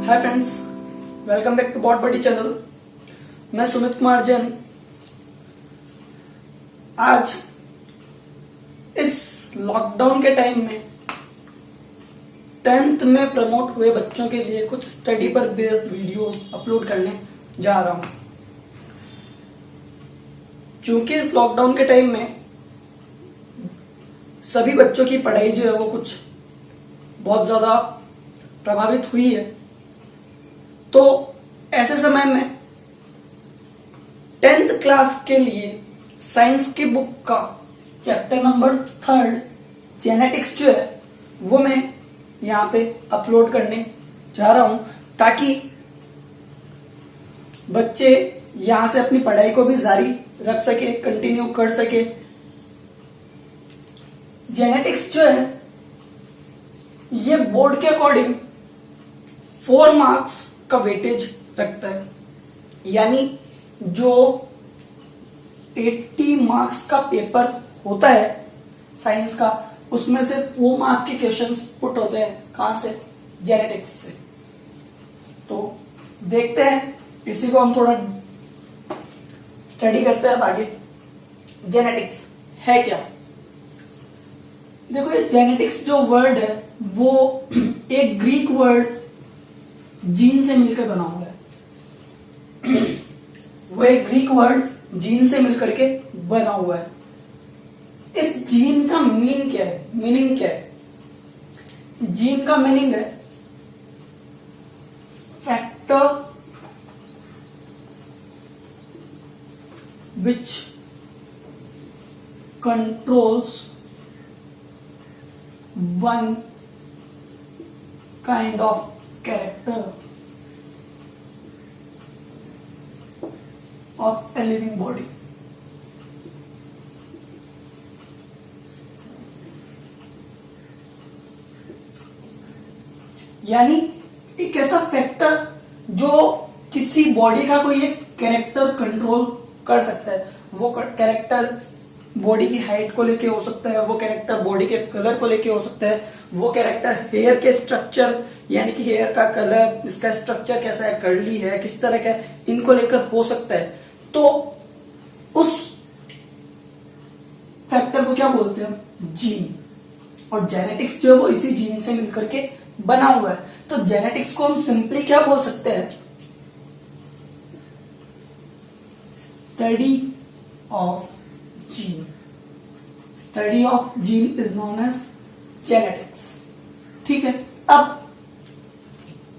Hi friends, welcome back to bot buddy channel. मैं सुमित कुमार जैन। आज इस लॉकडाउन के टाइम में 10th में प्रमोट हुए बच्चों के लिए कुछ स्टडी पर बेस्ड वीडियोस अपलोड करने जा रहा हूं। क्योंकि इस लॉकडाउन के टाइम में सभी बच्चों की पढ़ाई जो है वो कुछ बहुत ज्यादा प्रभावित हुई है, तो ऐसे समय में 10th क्लास के लिए साइंस की बुक का चैप्टर नंबर 3 जेनेटिक्स जो है वो मैं यहाँ पे अपलोड करने जा रहा हूं, ताकि बच्चे यहां से अपनी पढ़ाई को भी जारी रख सके, कंटिन्यू कर सके। जेनेटिक्स जो है ये बोर्ड के अकॉर्डिंग 4 मार्क्स का वेटेज रखता है, यानी जो 80 मार्क्स का पेपर होता है साइंस का, उसमें से 4 मार्क के क्वेश्चंस पुट होते हैं। कहां से? जेनेटिक्स से। तो देखते हैं, इसी को हम थोड़ा स्टडी करते हैं अब आगे। जेनेटिक्स है क्या? देखो, ये जेनेटिक्स जो वर्ड है वो एक ग्रीक वर्ड जीन से मिलकर बना हुआ है। वो एक ग्रीक वर्ड जीन से मिलकर के बना हुआ है। इस जीन का मीनिंग क्या है? मीनिंग क्या है? जीन का मीनिंग है factor which controls one kind of character of a living body। यानी एक ऐसा फैक्टर जो किसी बॉडी का कोई एक कैरेक्टर कंट्रोल कर सकता है। वो कैरेक्टर बॉडी की हाइट को लेके हो सकता है, वो कैरेक्टर बॉडी के कलर को लेके हो सकता है, वो कैरेक्टर हेयर के स्ट्रक्चर, यानी कि हेयर का कलर, इसका स्ट्रक्चर कैसा है, कर्ली है, किस तरह का, इनको लेकर हो सकता है। तो उस फैक्टर को क्या बोलते हैं? जीन। और जेनेटिक्स जो है वो इसी जीन से मिलकर के बना हुआ है। तो जेनेटिक्स को हम सिंपली क्या बोल सकते हैं? Study of gene. Study of gene is known as genetics. ठीक है, अब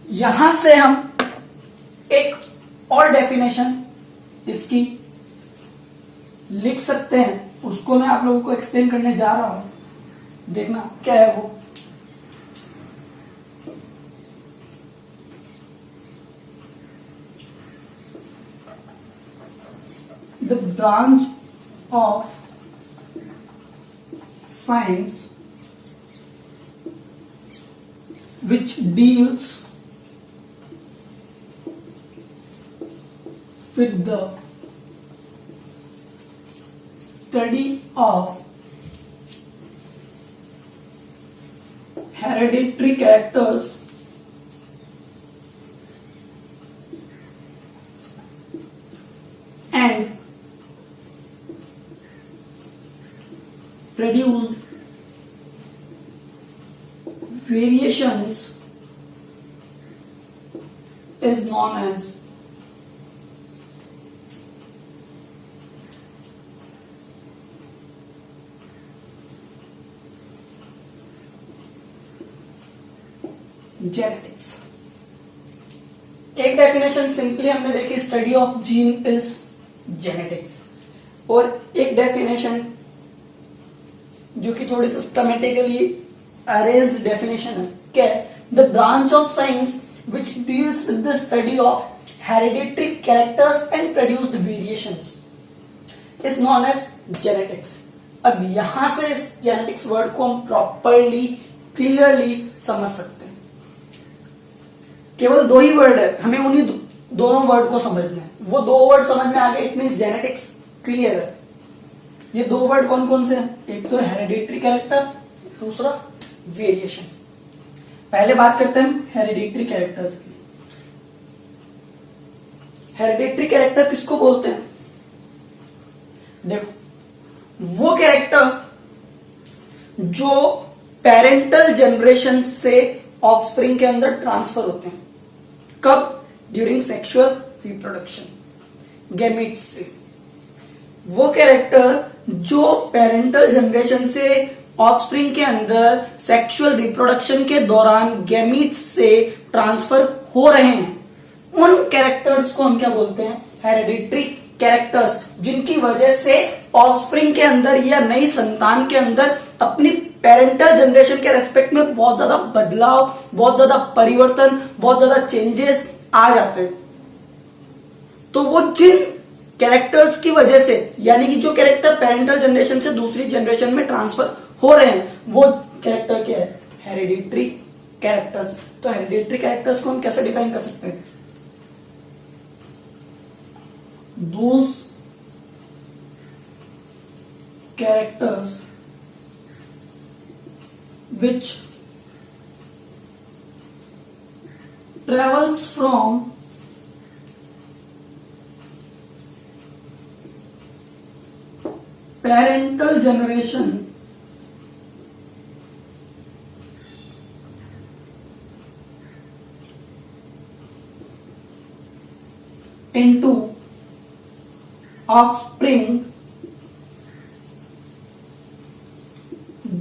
यहां से हम एक और डेफिनेशन इसकी लिख सकते हैं, उसको मैं आप लोगों को एक्सप्लेन करने जा रहा हूं। देखना क्या है वो। The branch of science which deals with the study of hereditary characters and produced variations is known as genetics. एक डेफिनेशन सिंपली हमने देखी, study of gene is genetics. और एक डेफिनेशन जो कि थोड़ी सिस्टमेटिकली अरेंज्ड डेफिनेशन है, क्या है? The branch of science which deals with the study of hereditary characters and produced variations is known as genetics। अब यहां से इस जेनेटिक्स वर्ड को हम प्रॉपरली क्लियरली समझ सकते हैं। केवल 2 ही वर्ड है, हमें उन्हीं दोनों वर्ड को समझना है। वो 2 वर्ड समझ में आ गए, इट मीन्स जेनेटिक्स क्लियर है। ये 2 वर्ड कौन कौन से हैं? एक तो हेरिडिटरी कैरेक्टर, दूसरा वेरिएशन। पहले बात करते हैं हेरिडिटरी कैरेक्टर्स की। हेरिडेटरी कैरेक्टर किसको बोलते हैं? देखो, वो कैरेक्टर जो पेरेंटल जनरेशन से ऑफस्प्रिंग के अंदर ट्रांसफर होते हैं। कब? ड्यूरिंग सेक्सुअल रिप्रोडक्शन, गैमेट्स से। वो कैरेक्टर जो पेरेंटल जनरेशन से ऑफस्प्रिंग के अंदर सेक्सुअल रिप्रोडक्शन के दौरान गैमीट्स से ट्रांसफर हो रहे हैं, उन कैरेक्टर्स को हम क्या बोलते हैं? हेरिडिटरी कैरेक्टर्स, जिनकी वजह से ऑफस्प्रिंग के अंदर या नई संतान के अंदर अपनी पेरेंटल जनरेशन के रेस्पेक्ट में बहुत ज्यादा बदलाव, बहुत ज्यादा परिवर्तन, बहुत ज्यादा चेंजेस आ जाते हैं। तो वो जिन कैरेक्टर्स की वजह से, यानी कि जो कैरेक्टर पेरेंटल जनरेशन से दूसरी जनरेशन में ट्रांसफर हो रहे हैं, वो कैरेक्टर क्या है? Hereditary characters. तो हेरिडिटरी कैरेक्टर्स को हम कैसे डिफाइन कर सकते हैं? Those characters which travels from parental generation into offspring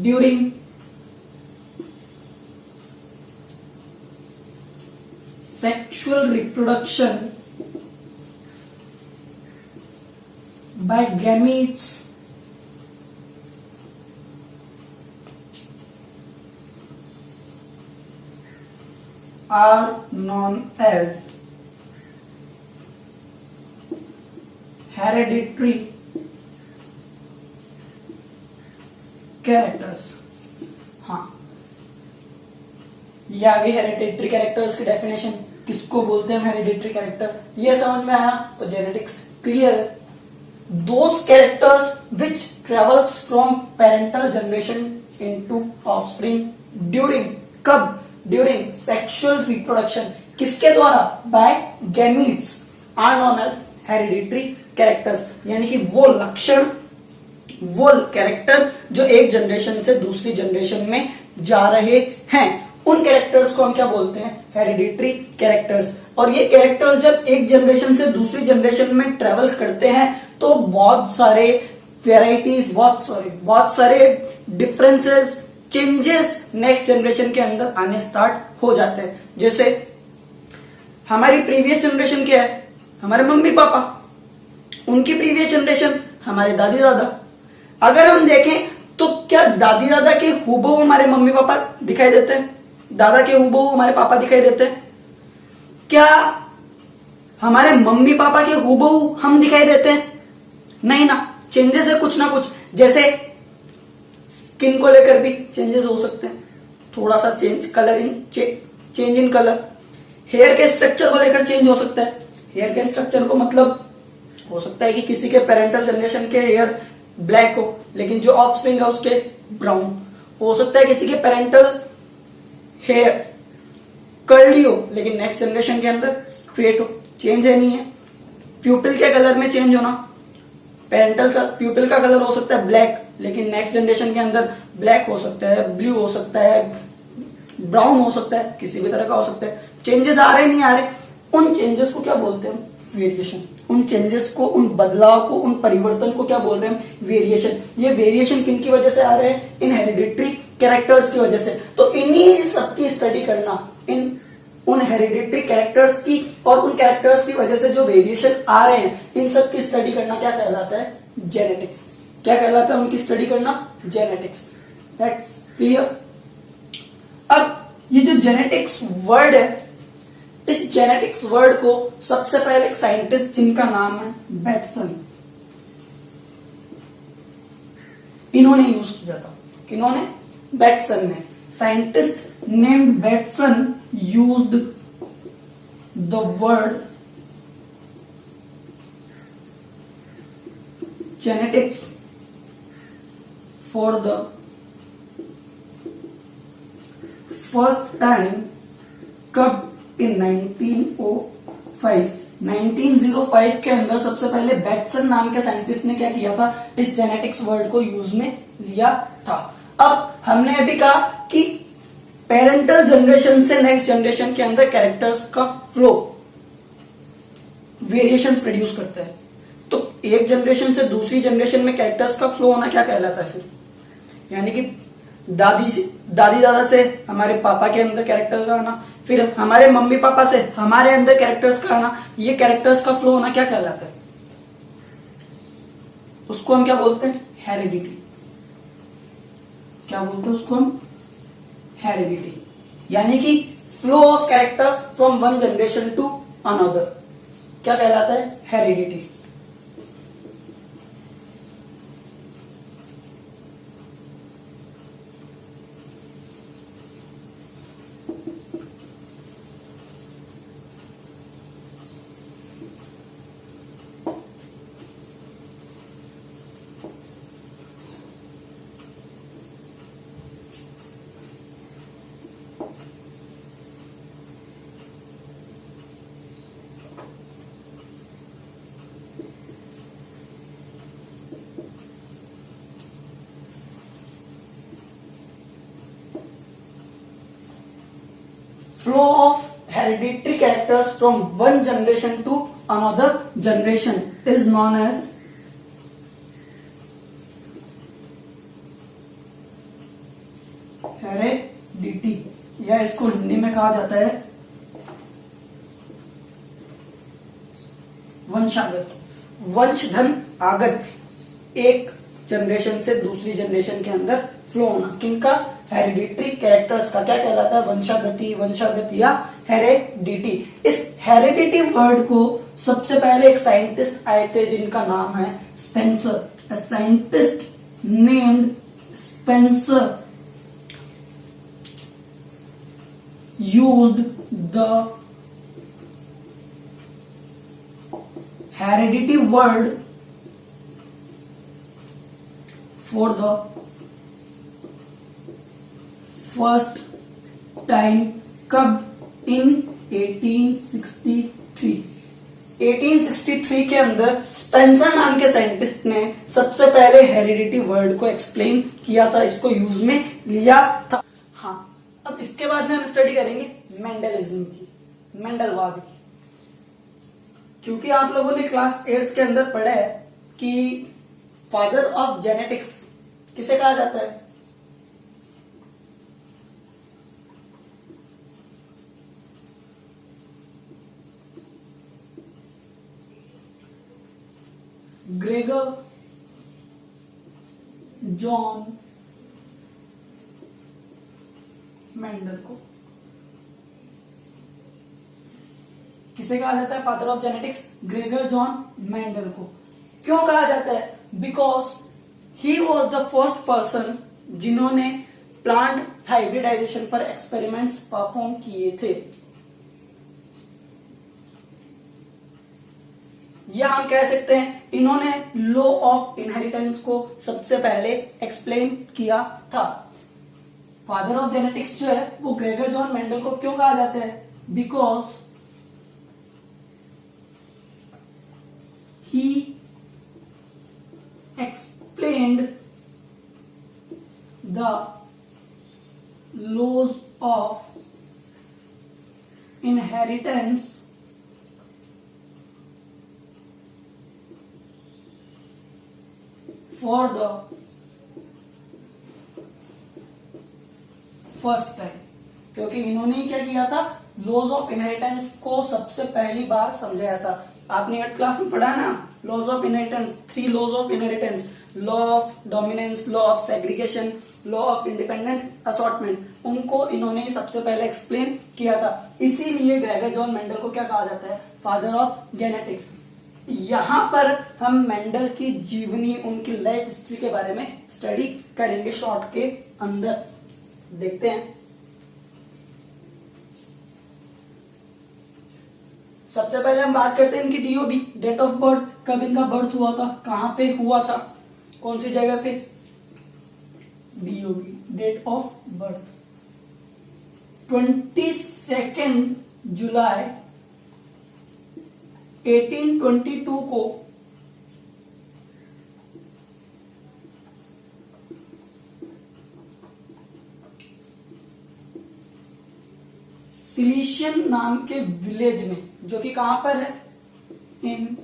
during sexual reproduction by gametes are known as hereditary characters. हाँ, ये आ गई हेरिडिटरी कैरेक्टर्स की डेफिनेशन। किसको बोलते हैं हेरिडिटरी कैरेक्टर? ये समझ में आया तो जेनेटिक्स क्लियर है। Those characters which travels from parental generation into offspring during, कब? During sexual reproduction. किसके द्वारा? By gametes, are known as hereditary characters. यानी कि वो लक्षण, वो कैरेक्टर जो एक जनरेशन से दूसरी जनरेशन में जा रहे हैं, उन कैरेक्टर्स को हम क्या बोलते हैं? Hereditary characters. और ये कैरेक्टर्स जब एक जनरेशन से दूसरी जनरेशन में ट्रेवल करते हैं तो बहुत सारे वेराइटीज, बहुत सारे डिफरेंसेस, चेंजेस नेक्स्ट जनरेशन के अंदर आने स्टार्ट हो जाते हैं। जैसे हमारी प्रीवियस जनरेशन क्या है? हमारे मम्मी पापा। उनकी प्रीवियस जनरेशन हमारे दादी दादा। अगर हम देखें तो क्या दादी दादा के हूबहू हमारे मम्मी पापा दिखाई देते हैं? दादा के हूबहू हमारे पापा दिखाई देते हैं? क्या हमारे मम्मी पापा के हूबहू हम दिखाई देते हैं? नहीं ना, चेंजेस है कुछ ना कुछ। जैसे स्किन को लेकर भी चेंजेस हो सकते हैं, थोड़ा सा change, colouring, change in colour. Hair के स्ट्रक्चर को लेकर चेंज हो सकता है। हेयर के स्ट्रक्चर को मतलब हो सकता है कि किसी के पेरेंटल जनरेशन के हेयर ब्लैक हो, लेकिन जो ऑफस्प्रिंग है उसके ब्राउन। हो सकता है किसी के पेरेंटल हेयर कर्ली हो, लेकिन नेक्स्ट जनरेशन के अंदर स्ट्रेट हो। चेंज है नहीं है। प्यूपिल के कलर में चेंज होना, पेरेंटल का प्यूपिल का कलर हो सकता है ब्लैक, लेकिन नेक्स्ट जनरेशन के अंदर ब्लैक हो सकता है, ब्लू हो सकता है, ब्राउन हो सकता है, किसी भी तरह का हो सकता है। चेंजेस आ रहे नहीं आ रहे, उन चेंजेस को क्या बोलते हैं? वेरिएशन। उन चेंजेस को, उन बदलाव को, उन परिवर्तन को क्या बोल रहे हैं? वेरिएशन। ये वेरिएशन किन की वजह से आ रहे हैं? इन हेरिडिटरी कैरेक्टर्स की वजह से। तो इन्हीं सबकी स्टडी करना, इन उन हेरिडिटरी कैरेक्टर्स की और उन कैरेक्टर्स की वजह से जो वेरिएशन आ रहे हैं, इन सब की स्टडी करना क्या कहलाता है? जेनेटिक्स। क्या कहलाता है उनकी स्टडी करना? जेनेटिक्स। That's clear. अब ये जो जेनेटिक्स वर्ड है, इस जेनेटिक्स वर्ड को सबसे पहले एक साइंटिस्ट जिनका नाम है बैटसन, इन्होंने यूज किया था। किन्होंने? बैटसन ने। Scientist named Bateson used the word genetics for the first time कब? in 1905 1905 के अंदर सबसे पहले बैटसन नाम के साइंटिस्ट ने क्या किया था, इस जेनेटिक्स वर्ड को यूज में लिया था। अब हमने अभी कहा कि पेरेंटल जनरेशन से नेक्स्ट जनरेशन के अंदर कैरेक्टर्स का फ्लो वेरिएशंस प्रोड्यूस करता है। तो एक जनरेशन से दूसरी जनरेशन में कैरेक्टर्स का फ्लो होना क्या कहलाता है फिर, यानी कि दादी दादा से हमारे पापा के अंदर कैरेक्टर्स का आना, फिर हमारे मम्मी पापा से हमारे अंदर कैरेक्टर्स का आना, ये कैरेक्टर्स का फ्लो होना क्या कहलाता है, उसको हम क्या बोलते हैं, हेरिडिटी। क्या बोलते हैं उसको हम, हेरिडिटी, यानी कि flow of character from one generation to another क्या कहलाता है, heredity. Flow of hereditary characters from one generation to another generation is known as heredity, या इसको हिंदी में कहा जाता है वंशागत। वंशधन आगत, एक जनरेशन से दूसरी जनरेशन के अंदर फ्लो होना, किनका, हेरिडिटरी कैरेक्टर्स का क्या कहलाता है, वंशागति, वंशागत या हेरिडिटी। इस हेरिडिटी वर्ड को सबसे पहले एक साइंटिस्ट आए थे जिनका नाम है Spencer. A scientist named Spencer used the heredity word for the first time कब, in 1863। 1863 के अंदर स्पेंसर नाम के साइंटिस्ट ने सबसे पहले हेरिडिटी वर्ड को एक्सप्लेन किया था, इसको यूज में लिया था। हाँ, अब इसके बाद में हम स्टडी करेंगे मेंडलिज्म की, मेंडलवाद की, क्योंकि आप लोगों ने क्लास 8th के अंदर पढ़ा है कि फादर ऑफ जेनेटिक्स किसे कहा जाता है, ग्रेगर जॉन मेंडल को। किसे कहा जाता है father of genetics, Gregor John Mendel को। क्यों कहा जाता है, because he was the first person जिन्होंने प्लांट हाइब्रिडाइजेशन पर एक्सपेरिमेंट्स परफॉर्म किए थे, या हम कह सकते हैं इन्होंने लॉ ऑफ इनहेरिटेंस को सबसे पहले एक्सप्लेन किया था। फादर ऑफ जेनेटिक्स जो है वो ग्रेगर जॉन मेंडल को क्यों कहा जाता है, because he explained the laws of inheritance for the first time. क्योंकि इन्होंने क्या किया था, लॉज ऑफ इनहेरिटेंस को सबसे पहली बार समझाया था। आपने 8th क्लास में पढ़ा ना, laws of inheritance, 3 laws of inheritance, law of dominance, law of segregation, law of independent assortment, उनको इन्होंने सबसे पहले एक्सप्लेन किया था। इसीलिए ग्रेगर जॉन मेंडल को क्या कहा जाता है, फादर ऑफ जेनेटिक्स। यहां पर हम मेंडल की जीवनी, उनकी लाइफ हिस्ट्री के बारे में स्टडी करेंगे शॉर्ट के अंदर। देखते हैं, सबसे पहले हम बात करते हैं इनकी डीओबी, डेट ऑफ बर्थ, कब इनका बर्थ हुआ था, कहां पे हुआ था, कौन सी जगह पे, डीओबी डेट ऑफ बर्थ 22 जुलाई 1822 को सिलिशियन नाम के विलेज में, जो कि कहां पर है, इन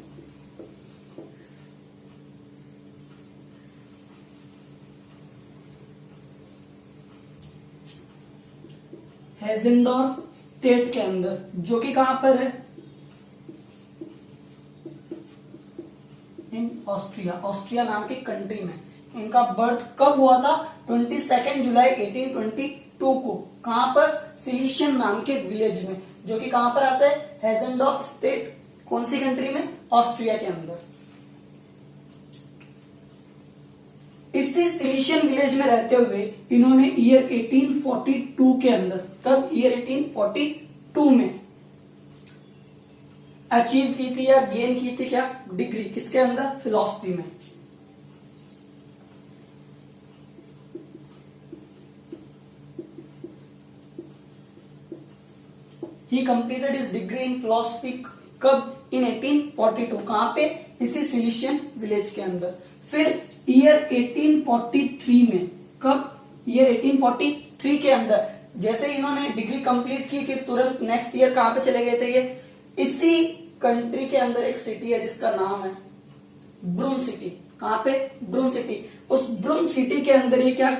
हेजेंडॉर्फ स्टेट के अंदर, जो कि कहां पर है, इन ऑस्ट्रिया, ऑस्ट्रिया नाम की कंट्री में। इनका बर्थ कब हुआ था, 22 जुलाई 1822 को। कहां पर, सिलिशियन नाम के विलेज में, जो कि कहां पर आता है, हेजेंडॉर्फ स्टेट, कौन सी कंट्री में, ऑस्ट्रिया के अंदर। इसी सिलिशियन विलेज में रहते हुए इन्होंने ईयर 1842 के अंदर, कब, ईयर 1842 में अचीव की थी या गेन की थी क्या, डिग्री, किसके अंदर, फिलॉसफी में। ही completed his degree in philosophy कब, इन 1842, कहां पे, इसी सिलिशियन विलेज के अंदर। फिर ईयर 1843 में, कब, ईयर 1843 के अंदर, जैसे इन्होंने डिग्री कंप्लीट की, फिर तुरंत नेक्स्ट ईयर कहां पे चले गए थे, ये इसी कंट्री के अंदर एक सिटी है जिसका नाम है ब्रून सिटी। कहां पे, ब्रून सिटी। उस ब्रून सिटी के अंदर ये क्या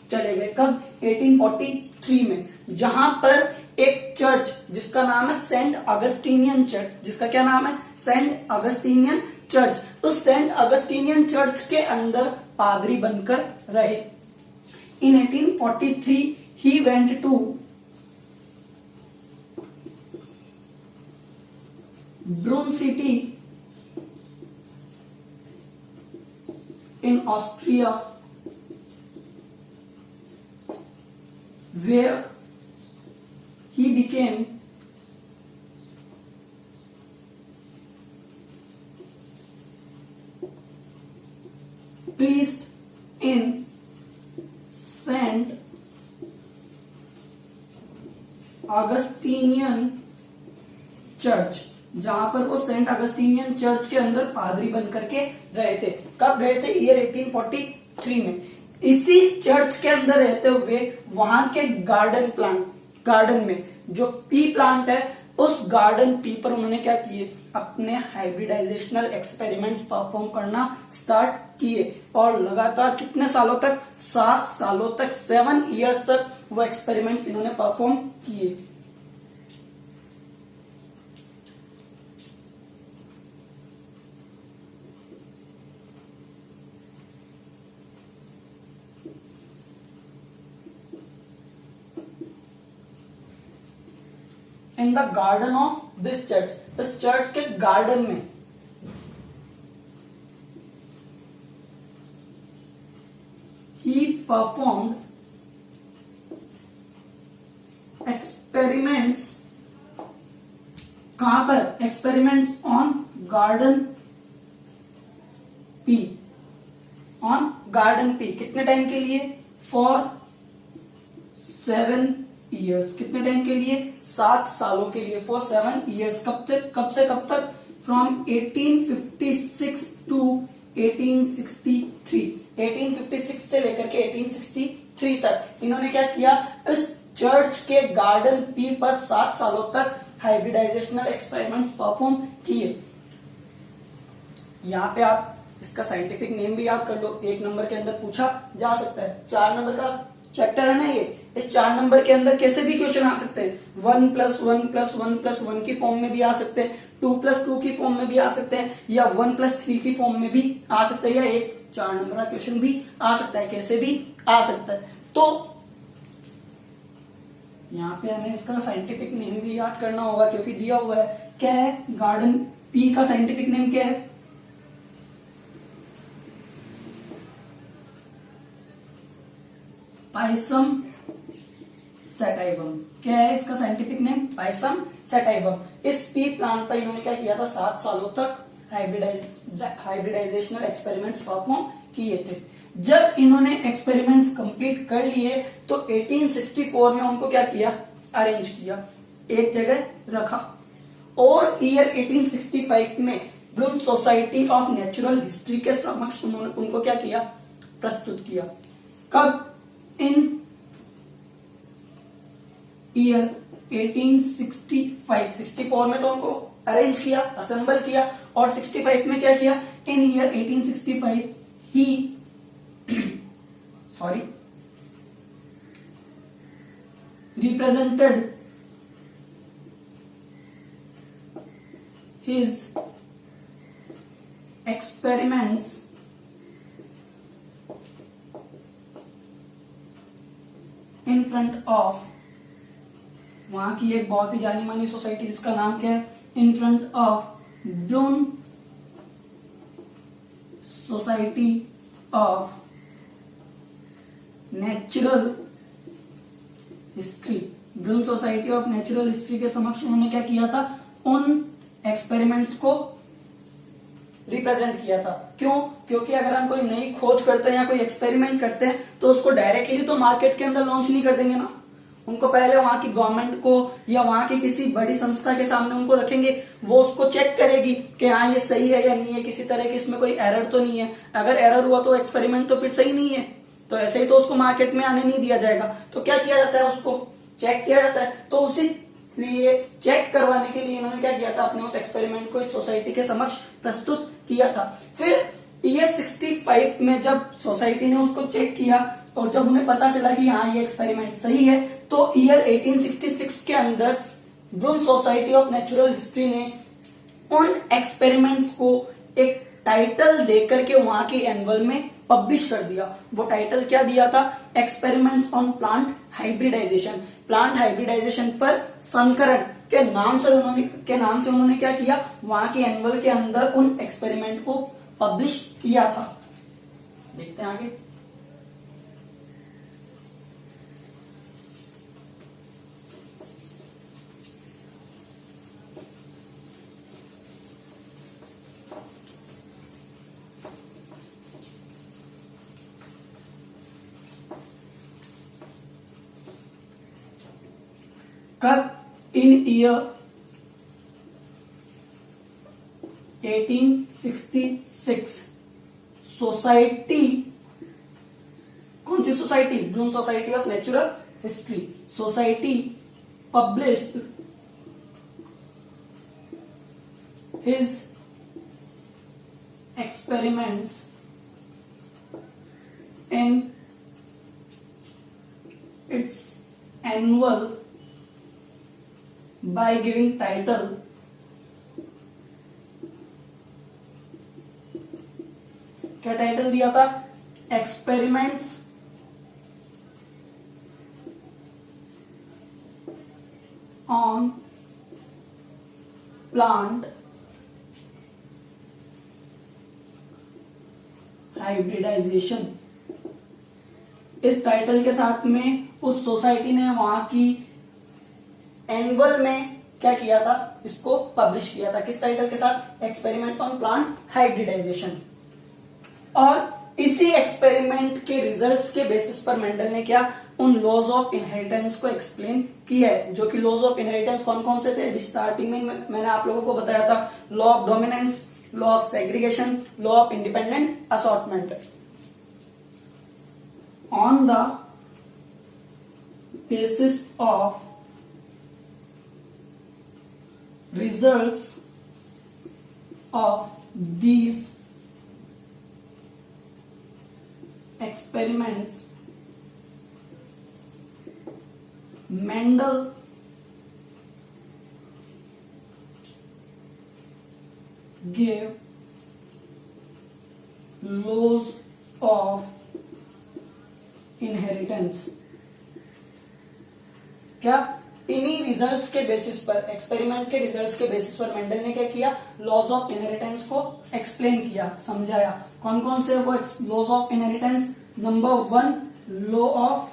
चले गए, कब, 1843 में, जहां पर एक चर्च जिसका नाम है सेंट अगस्टीनियन चर्च, जिसका क्या नाम है, सेंट अगस्टीनियन चर्च। उस सेंट अगस्टीनियन चर्च के अंदर पादरी बनकर रहे। In 1843 he went to Brunn city in Austria, where he became priest in Saint Augustinian church, जहां पर वो सेंट अगस्टीनियन चर्च के अंदर पादरी बन करके रहे थे। कब गए थे, ईयर 1843 में। इसी चर्च के अंदर रहते हुए वहां के गार्डन में जो पी प्लांट है, उस गार्डन पी पर उन्होंने क्या किए, अपने हाइब्रिडाइजेशनल एक्सपेरिमेंट्स परफॉर्म करना स्टार्ट किए। और लगातार कितने सालों तक, 7 सालों तक, 7 इयर्स तक वो एक्सपेरिमेंट्स इन्होंने परफॉर्म किए। In the garden of this church, इस चर्च के गार्डन में ही परफॉर्म्ड एक्सपेरिमेंट्स। कहां पर, experiments on garden pea, on garden pea. कितने टाइम के लिए, फॉर 7 ईयर्स। कितने टाइम के लिए, 7 सालों के लिए, फॉर 7 ईयर्स। कब तक, कब से कब तक, फ्रॉम 1856 टू 1863। 1856 से लेकर के 1863 तक इन्होंने क्या किया, इस चर्च के गार्डन पी पर 7 सालों तक हाइब्रिडाइजेशनल एक्सपेरिमेंट्स परफॉर्म किए। यहां पे आप इसका साइंटिफिक नेम भी याद कर लो, 1 नंबर के अंदर पूछा जा सकता है। 4 नंबर का चैप्टर है ना ये, इस 4 नंबर के अंदर कैसे भी क्वेश्चन आ सकते हैं। 1 + 1 + 1 + 1 की फॉर्म में भी आ सकते हैं, 2 + 2 की फॉर्म में भी आ सकते हैं, या 1 + 3 की फॉर्म में भी आ सकते हैं, या एक 4 नंबर का क्वेश्चन भी आ सकता है, कैसे भी आ सकता है। तो यहाँ पे हमें इसका साइंटिफिक नेम भी याद करना होगा, क्योंकि दिया हुआ है। क्या है, गार्डन पी का साइंटिफिक नेम क्या है, पाइसम सैटाइवम। क्या है इसका साइंटिफिक नेम, पाइसम सैटाइवम। इस पी प्लांट पर इन्होंने क्या किया था, 7 सालों तक हाइब्रिडाइजेशनल एक्सपेरिमेंट्स परफॉर्म किए थे। जब इन्होंने एक्सपेरिमेंट्स कंप्लीट कर लिए तो 1864 में उनको क्या किया, अरेंज किया, एक जगह रखा। और ईयर 1865 में ब्रून सोसाइटी ऑफ नेचुरल हिस्ट्री के समक्ष उन्होंने उनको क्या किया, प्रस्तुत किया। कब? इन ईयर 1865, 64 में तो उनको अरेंज किया, असेंबल किया, और 65 में क्या किया, in year 1865 he sorry represented his experiments in front of, वहां की एक बहुत ही जानी मानी सोसाइटी जिसका नाम क्या है, in front of Brunn society of natural history. Brunn society of natural history के समक्ष उन्होंने क्या किया था, उन एक्सपेरिमेंट्स को रिप्रेजेंट किया था। क्यों? क्योंकि अगर हम कोई नई खोज करते हैं या कोई एक्सपेरिमेंट करते हैं तो उसको डायरेक्टली तो मार्केट के अंदर लॉन्च नहीं कर देंगे ना, उनको पहले वहां की गवर्नमेंट को या वहां की किसी बड़ी संस्था के सामने उनको रखेंगे, वो उसको चेक करेगी कि हाँ ये सही है या नहीं है, किसी तरह की इसमें कोई एरर तो नहीं है। अगर एरर हुआ तो एक्सपेरिमेंट तो फिर सही नहीं है, तो ऐसे ही तो उसको मार्केट में आने नहीं दिया जाएगा। तो क्या किया जाता है, उसको चेक किया जाता है। तो उसी लिए चेक करवाने के लिए इन्होंने क्या किया था, अपने उस एक्सपेरिमेंट को इस सोसाइटी के समक्ष प्रस्तुत किया था। फिर ईयर 65 में जब सोसाइटी ने उसको चेक किया और जब उन्हें पता चला कि हाँ ये एक्सपेरिमेंट सही है, तो ईयर 1866 के अंदर ब्रून सोसाइटी ऑफ नेचुरल हिस्ट्री ने उन एक्सपेरिमेंट्स को एक टाइटल देकर के वहां की एनुअल में पब्लिश कर दिया। वो टाइटल क्या दिया था, experiments on plant hybridization. Plant hybridization पर संकरण के नाम से उन्होंने क्या किया, वहां की एनुअल के अंदर उन एक्सपेरिमेंट को पब्लिश किया था। देखते हैं आगे। कब? इन ईयर 1866 सोसाइटी, कौन सी society, Brunn society of natural history, society published his experiments in its annual by giving title क्या टाइटल दिया था, एक्सपेरिमेंट्स ऑन प्लांट हाइब्रिडाइजेशन। इस टाइटल के साथ में उस सोसाइटी ने वहां की एनुअल में क्या किया था, इसको पब्लिश किया था। किस टाइटल के साथ, एक्सपेरिमेंट ऑन प्लांट हाइब्रिडाइजेशन। और इसी एक्सपेरिमेंट के रिजल्ट्स के बेसिस पर मेंडल ने क्या, उन लॉज ऑफ इनहेरिटेंस को एक्सप्लेन किया है। जो कि लॉज ऑफ इनहेरिटेंस कौन कौन से थे, स्टार्टिंग में मैंने आप लोगों को बताया था, law of dominance, law of segregation, law of independent assortment. On the basis of results of these experiments, Mendel gave laws of inheritance। क्या, इन्हीं रिजल्ट्स के बेसिस पर, एक्सपेरिमेंट के रिजल्ट्स के बेसिस पर मेंडल ने क्या किया, लॉज ऑफ इनहेरिटेंस को एक्सप्लेन किया, समझाया। कौन कौन से वो laws of inheritance, number 1 law of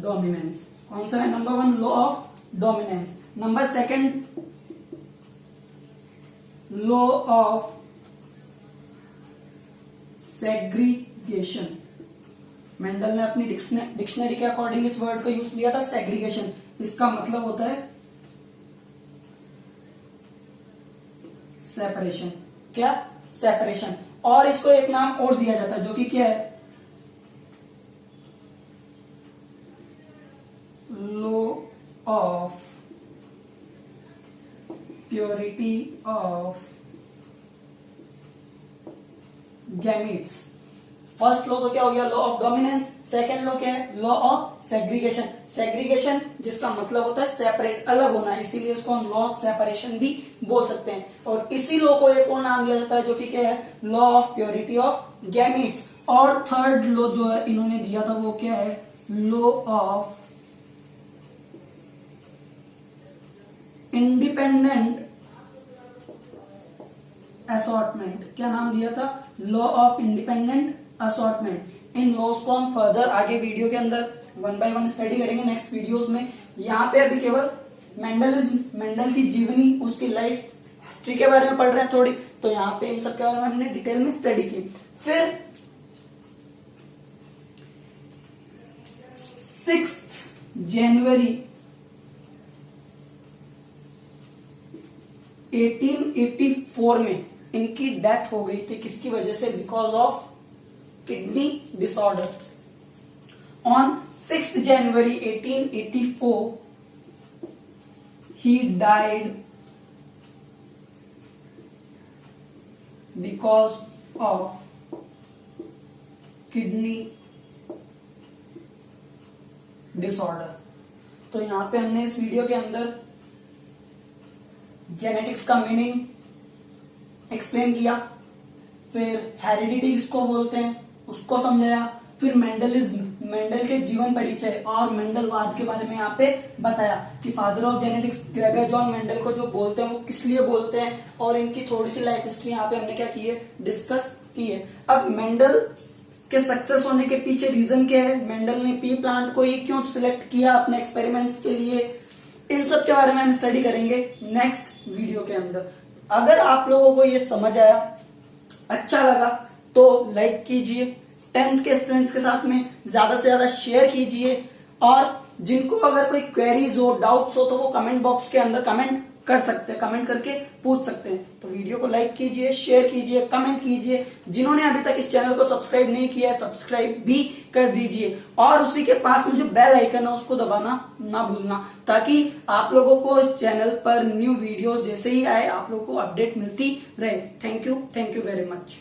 dominance. कौन सा है, number 1 law of dominance. Number 2 law of segregation. Mendel ने अपनी डिक्शनरी के अकॉर्डिंग इस वर्ड का यूज किया था सेग्रीगेशन। इसका मतलब होता है सेपरेशन। क्या? सेपरेशन। और इसको एक नाम और दिया जाता है जो कि क्या है? Law of purity of gametes. First law तो क्या हो गया? Law of dominance. Second law क्या है? Law of segregation. सेग्रीगेशन जिसका मतलब होता है सेपरेट, अलग होना, इसीलिए इसको हम लॉ ऑफ सेपरेशन भी बोल सकते हैं। और इसी लॉ को एक और नाम दिया जाता है जो कि क्या है? Law of purity of gametes. और थर्ड लॉ जो है इन्होंने दिया था वो क्या है? Law of independent assortment. क्या नाम दिया था? Law of independent assortment. इन लॉज को हम फर्दर आगे वीडियो के अंदर 1 बाय 1 स्टडी करेंगे नेक्स्ट वीडियोस में। यहाँ पे अभी केवल मेंडल की जीवनी, उसकी लाइफ हिस्ट्री के बारे में पढ़ रहे हैं थोड़ी, तो यहाँ पे इन सब के बारे में हमने डिटेल में स्टडी की। फिर 6 जनवरी 1884 में इनकी डेथ हो गई थी। किसकी वजह से? Because of kidney disorder. On 6 January 1884 he died because of kidney disorder। तो यहां पे हमने इस वीडियो के अंदर जेनेटिक्स का मीनिंग एक्सप्लेन किया, फिर हेरिडिटी किसको बोलते हैं उसको समझाया, फिर मेंडल के जीवन परिचय और मेंडलवाद के बारे में यहाँ पे बताया कि father of genetics Gregor John Mendel को जो बोलते हैं वो किस लिए बोलते हैं, और इनकी थोड़ी सी लाइफ हिस्ट्री यहाँ पे हमने क्या की है? डिस्कस की है। अब मेंडल के सक्सेस होने के पीछे रीजन क्या है? मेंडल ने पी प्लांट को ही क्यों सिलेक्ट किया अपने एक्सपेरिमेंट्स के लिए? इन सब के बारे में हम स्टडी करेंगे नेक्स्ट वीडियो के अंदर। अगर आप लोगों को ये समझ आया, अच्छा लगा, तो लाइक कीजिए, 10th के स्टूडेंट्स के साथ में ज्यादा से ज्यादा शेयर कीजिए, और जिनको अगर कोई क्वेरीज हो, डाउट्स हो, तो वो कमेंट बॉक्स के अंदर कमेंट कर सकते हैं, कमेंट करके पूछ सकते हैं। तो वीडियो को लाइक कीजिए, शेयर कीजिए, कमेंट कीजिए। जिन्होंने अभी तक इस चैनल को सब्सक्राइब नहीं किया है, सब्सक्राइब भी कर दीजिए, और उसी के पास में जो बेल आइकन है उसको दबाना ना भूलना, ताकि आप लोगों को इस चैनल पर न्यू वीडियोस जैसे ही आए आप लोगों को अपडेट मिलती रहे। Thank you very much.